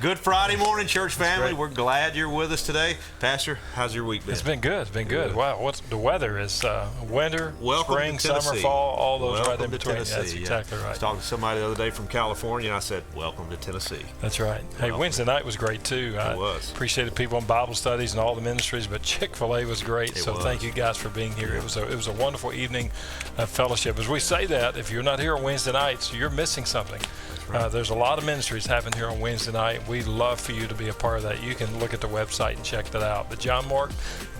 Good Friday morning, church family. We're glad you're with us today. Pastor, how's your week been? It's been good. It's been good. Wow, the weather is winter, Welcome spring, to Tennessee. summer, fall, all those Welcome right in to between. Tennessee. That's exactly right. I was talking to somebody the other day from California, and I said, welcome to Tennessee. That's right. Hey, Wednesday night was great, too. It was. Appreciated people in Bible studies and all the ministries, but Chick-fil-A was great, thank you guys for being here. It was a wonderful evening of fellowship. As we say that, if you're not here on Wednesday nights, you're missing something. Right. There's a lot of ministries happening here on Wednesday night. We'd love for you to be a part of that. You can look at the website and check that out. But John Mark,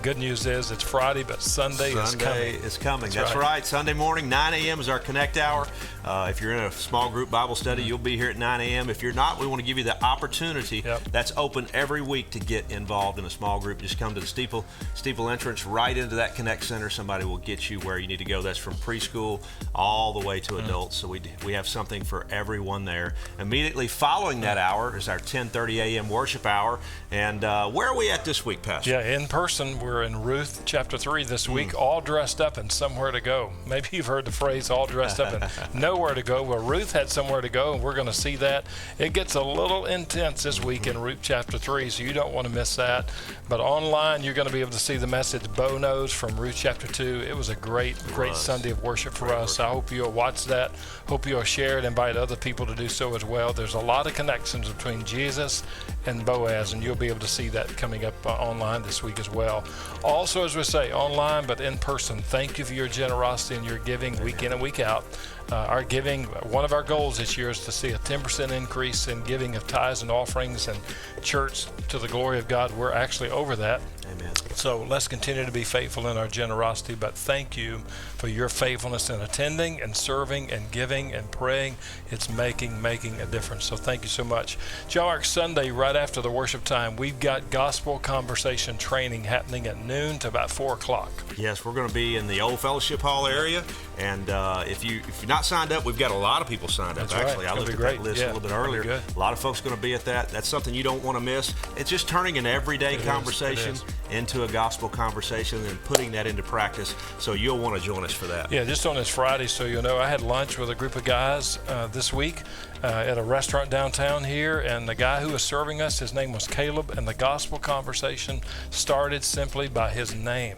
good news is it's Friday, but Sunday is coming. That's right. Sunday morning, 9 a.m. is our Connect Hour. If you're in a small group Bible study, you'll be here at 9 a.m. If you're not, we want to give you the opportunity. That's open every week to get involved in a small group. Just come to the steeple entrance right into that Connect Center. Somebody will get you where you need to go. That's from preschool all the way to adults. So we have something for everyone there. Immediately following that hour is our 10:30 a.m. worship hour. And where are we at this week, Pastor? Yeah, in person, we're in Ruth chapter 3 this week, all dressed up and somewhere to go. Maybe you've heard the phrase all dressed up and nowhere to go. Well, Ruth had somewhere to go, and we're going to see that. It gets a little intense this week in Ruth chapter 3, so you don't want to miss that. But online, you're going to be able to see the message Bo knows from Ruth chapter 2. It was a great Sunday of worship for us. I hope you'll watch that. Hope you'll share it, invite other people to do so as well. There's a lot of connections between Jesus and Boaz, and you'll be able to see that coming up online this week as well. Also, as we say, online but in person, thank you for your generosity and your giving week in and week out. Our giving, one of our goals this year is to see a 10% increase in giving of tithes and offerings and church to the glory of God. We're actually over that. Amen. So let's continue to be faithful in our generosity, but thank you for your faithfulness in attending and serving and giving and praying. It's making a difference. So thank you so much. John Mark, Sunday, right after the worship time, we've got gospel conversation training happening at noon to about 4 o'clock. Yes, we're going to be in the old fellowship hall area. And if you're not signed up, we've got a lot of people signed up. That's actually. right. I looked at that list a little bit earlier. A lot of folks going to be at that. That's something you don't want to miss. It's just turning an everyday conversation into a gospel conversation and putting that into practice. So you'll want to join us for that. Yeah, just on this Friday, so you'll know, I had lunch with a group of guys this week at a restaurant downtown here, and the guy who was serving us, his name was Caleb, and the gospel conversation started simply by his name,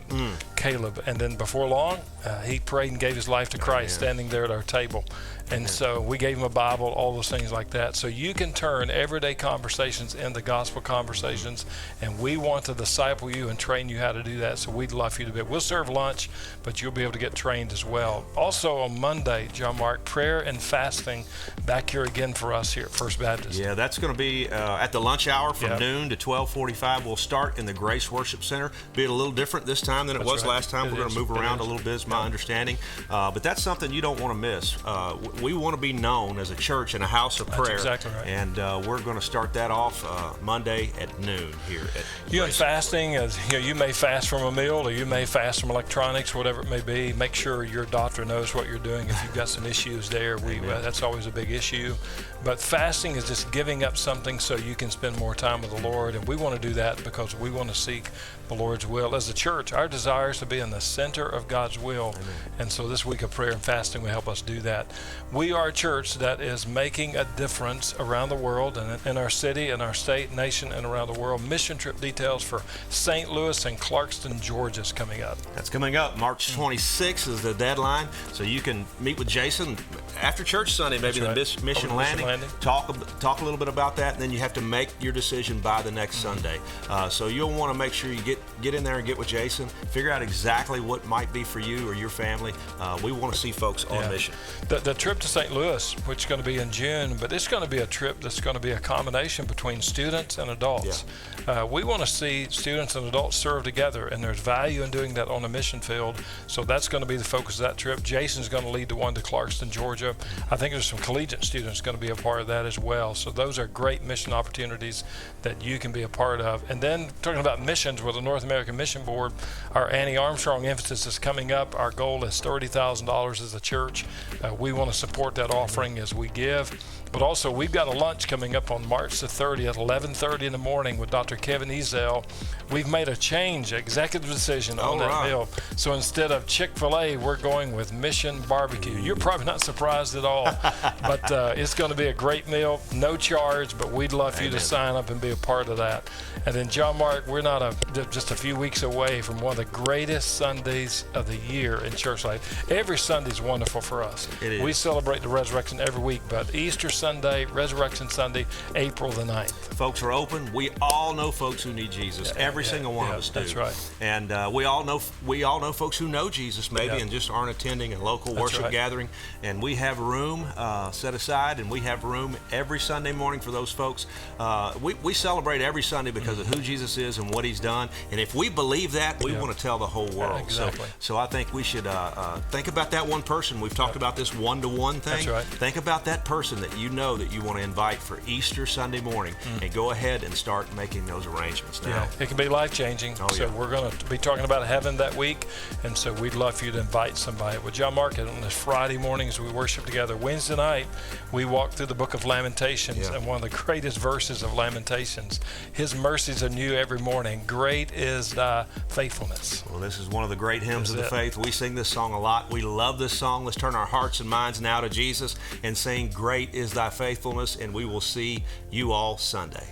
Caleb. And then before long, he prayed and gave his life to Christ standing there at our table. And so we gave him a Bible, all those things like that. So you can turn everyday conversations into gospel conversations, and we want to disciple you and train you how to do that. So we'd love for you to be. We'll serve lunch, but you'll be able to get trained as well. Also on Monday, John Mark, prayer and fasting back here again for us here at First Baptist. Yeah, that's going to be at the lunch hour from noon to 12:45. We'll start in the Grace Worship Center. Be a little different this time than it was last time. We're going to move around a little bit, is my understanding. But that's something you don't want to miss. We want to be known as a church and a house of prayer. That's exactly right. And we're going to start that off Monday at noon here at You and fasting, you may fast from a meal, or you may fast from electronics, whatever it may be. Make sure your doctor knows what you're doing. If you've got some issues there, that's always a big issue. But fasting is just giving up something so you can spend more time with the Lord, and we want to do that because we want to seek the Lord's will. As a church, our desire is to be in the center of God's will, and so this week of prayer and fasting will help us do that. We are a church that is making a difference around the world, and in our city, in our state, nation, and around the world. Mission trip details for St. Louis and Clarkston, Georgia is coming up. That's coming up. March 26th is the deadline, so you can meet with Jason after church Sunday, maybe the Mission Landing. Talk a little bit about that, and then you have to make your decision by the next Sunday. So you'll want to make sure you get in there and get with Jason, figure out exactly what might be for you or your family. We want to see folks on mission. The trip to St. Louis, which is going to be in June, but it's going to be a trip that's going to be a combination between students and adults. We want to see students and adults serve together, and there's value in doing that on a mission field. So that's going to be the focus of that trip. Jason's going to lead the one to Clarkston, Georgia. I think there's some collegiate students going to be a part of that as well. So those are great mission opportunities that you can be a part of. And then talking about missions with the North American Mission Board, our Annie Armstrong emphasis is coming up. Our goal is $30,000 as a church. We want to support that offering as we give. But also, we've got a lunch coming up on March the 30th, 11:30 in the morning with Dr. Kevin Ezel. We've made a change, executive decision on that meal. So instead of Chick-fil-A, we're going with Mission Barbecue. You're probably not surprised at all, but it's going to be a great meal, no charge, but we'd love for you to sign up and be a part of that. And then, John Mark, we're not just a few weeks away from one of the greatest Sundays of the year in church life. Every Sunday is wonderful for us. It is. We celebrate the resurrection every week, but Easter Sunday, Resurrection Sunday, April the 9th. Folks are open. We all know folks who need Jesus. Every single one of us do. That's right. And we all know folks who know Jesus maybe and just aren't attending a local worship gathering. And we have room set aside, and we have room every Sunday morning for those folks. We celebrate every Sunday because of who Jesus is and what He's done. And if we believe that, we want to tell the whole world. Exactly. So I think we should think about that one person. We've talked about this one-to-one thing. That's right. Think about that person that you know that you want to invite for Easter Sunday morning, and go ahead and start making those arrangements now. Yeah, it can be life-changing. So we're going to be talking about heaven that week, and so we'd love for you to invite somebody. Well, John Mark, on this Friday morning as we worship together, Wednesday night, we walk through the book of Lamentations, and one of the greatest verses of Lamentations, His mercies are new every morning. Great is thy faithfulness. Well, this is one of the great hymns of the faith. We sing this song a lot. We love this song. Let's turn our hearts and minds now to Jesus and sing, Great is thy faithfulness, and we will see you all Sunday.